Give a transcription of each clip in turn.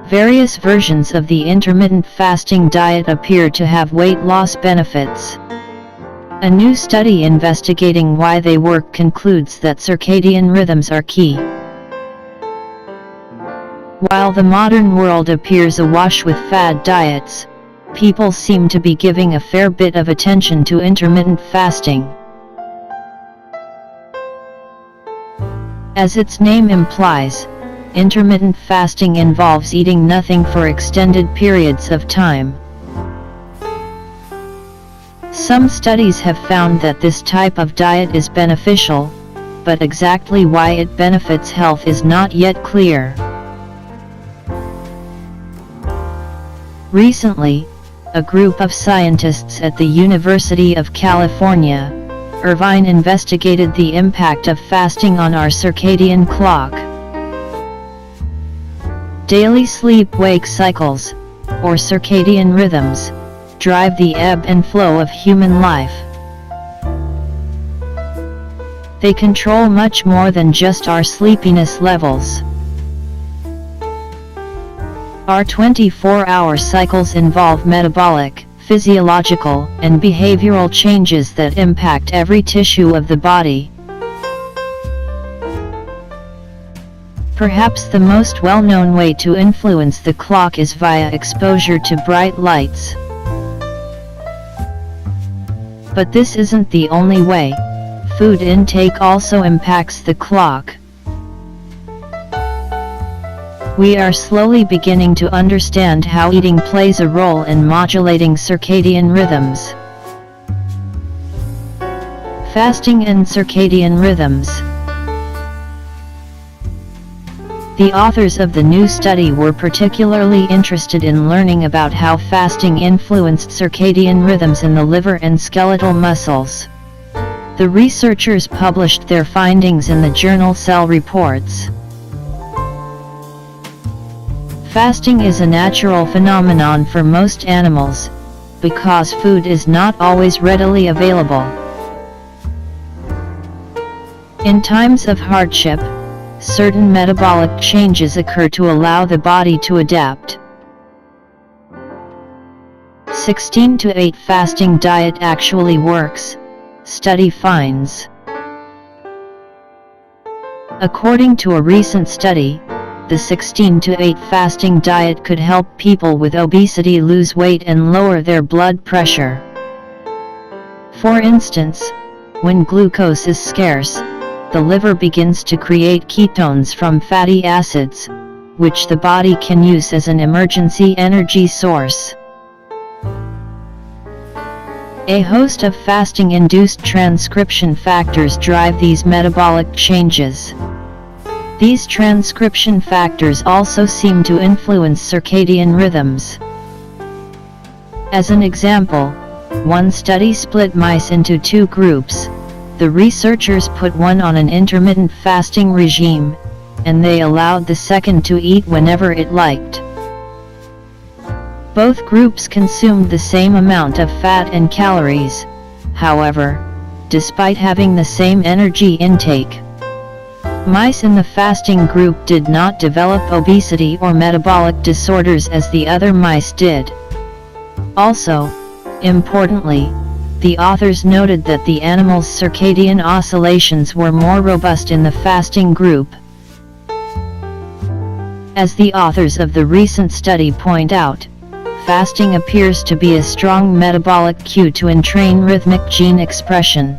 Various versions of the intermittent fasting diet appear to have weight loss benefits. A new study investigating why they work concludes that circadian rhythms are key. While the modern world appears awash with fad diets, people seem to be giving a fair bit of attention to intermittent fasting. As its name implies, intermittent fasting involves eating nothing for extended periods of time. Some studies have found that this type of diet is beneficial, but exactly why it benefits health is not yet clear. Recently, a group of scientists at the University of California, Irvine investigated the impact of fasting on our circadian clock. Daily sleep-wake cycles, or circadian rhythms, drive the ebb and flow of human life. They control much more than just our sleepiness levels. Our 24-hour cycles involve metabolic, physiological, and behavioral changes that impact every tissue of the body. Perhaps the most well-known way to influence the clock is via exposure to bright lights. But this isn't the only way. Food intake also impacts the clock. We are slowly beginning to understand how eating plays a role in modulating circadian rhythms. Fasting and circadian rhythms. The authors of the new study were particularly interested in learning about how fasting influenced circadian rhythms in the liver and skeletal muscles. The researchers published their findings in the journal Cell Reports. Fasting is a natural phenomenon for most animals, because food is not always readily available. In times of hardship, certain metabolic changes occur to allow the body to adapt. 16-8 fasting diet actually works, study finds. According to a recent study, the 16-8 fasting diet could help people with obesity lose weight and lower their blood pressure. For instance, when glucose is scarce, the liver begins to create ketones from fatty acids, which the body can use as an emergency energy source. A host of fasting-induced transcription factors drive these metabolic changes. These transcription factors also seem to influence circadian rhythms. As an example, one study split mice into two groups. The researchers put one on an intermittent fasting regime, and they allowed the second to eat whenever it liked. Both groups consumed the same amount of fat and calories, however, despite having the same energy intake. Mice in the fasting group did not develop obesity or metabolic disorders as the other mice did. Also, importantly, the authors noted that the animals' circadian oscillations were more robust in the fasting group. As the authors of the recent study point out, fasting appears to be a strong metabolic cue to entrain rhythmic gene expression.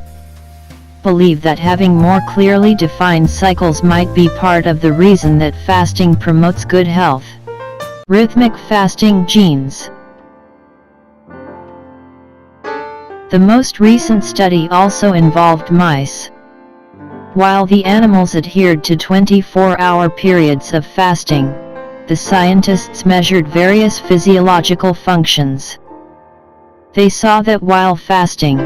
Believe that having more clearly defined cycles might be part of the reason that fasting promotes good health. Rhythmic fasting genes. The most recent study also involved mice. While the animals adhered to 24-hour periods of fasting, the scientists measured various physiological functions. They saw that while fasting,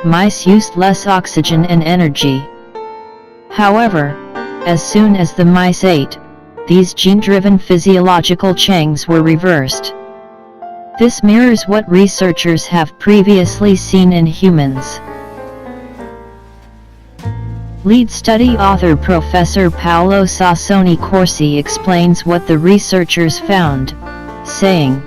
mice used less oxygen and energy. However, as soon as the mice ate, these gene-driven physiological changes were reversed. This mirrors what researchers have previously seen in humans. Lead study author Professor Paolo Sassoni Corsi explains what the researchers found, saying,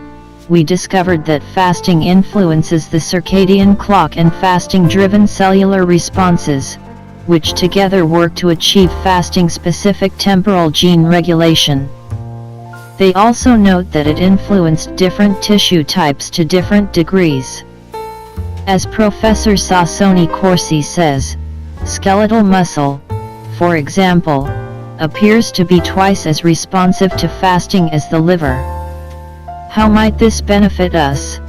"We discovered that fasting influences the circadian clock and fasting-driven cellular responses, which together work to achieve fasting-specific temporal gene regulation." They also note that it influenced different tissue types to different degrees. As Professor Sassoni Corsi says, skeletal muscle, for example, appears to be twice as responsive to fasting as the liver. How might this benefit us?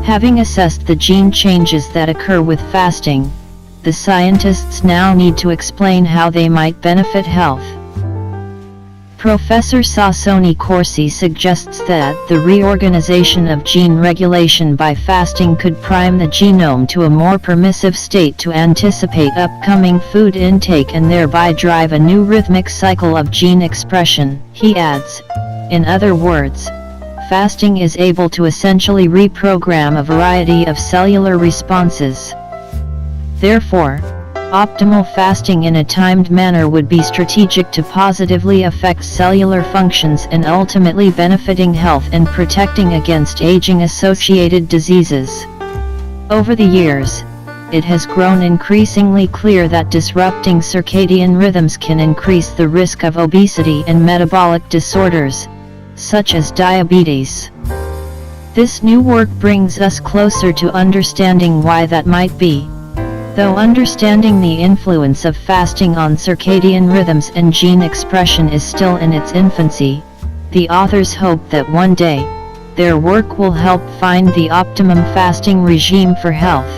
Having assessed the gene changes that occur with fasting, the scientists now need to explain how they might benefit health. Professor Sassoni Corsi suggests that the reorganization of gene regulation by fasting could prime the genome to a more permissive state to anticipate upcoming food intake and thereby drive a new rhythmic cycle of gene expression. He adds, in other words, fasting is able to essentially reprogram a variety of cellular responses. Therefore, optimal fasting in a timed manner would be strategic to positively affect cellular functions and ultimately benefiting health and protecting against aging-associated diseases. Over the years, it has grown increasingly clear that disrupting circadian rhythms can increase the risk of obesity and metabolic disorders, such as diabetes. This new work brings us closer to understanding why that might be. Though understanding the influence of fasting on circadian rhythms and gene expression is still in its infancy, the authors hope that one day, their work will help find the optimum fasting regime for health.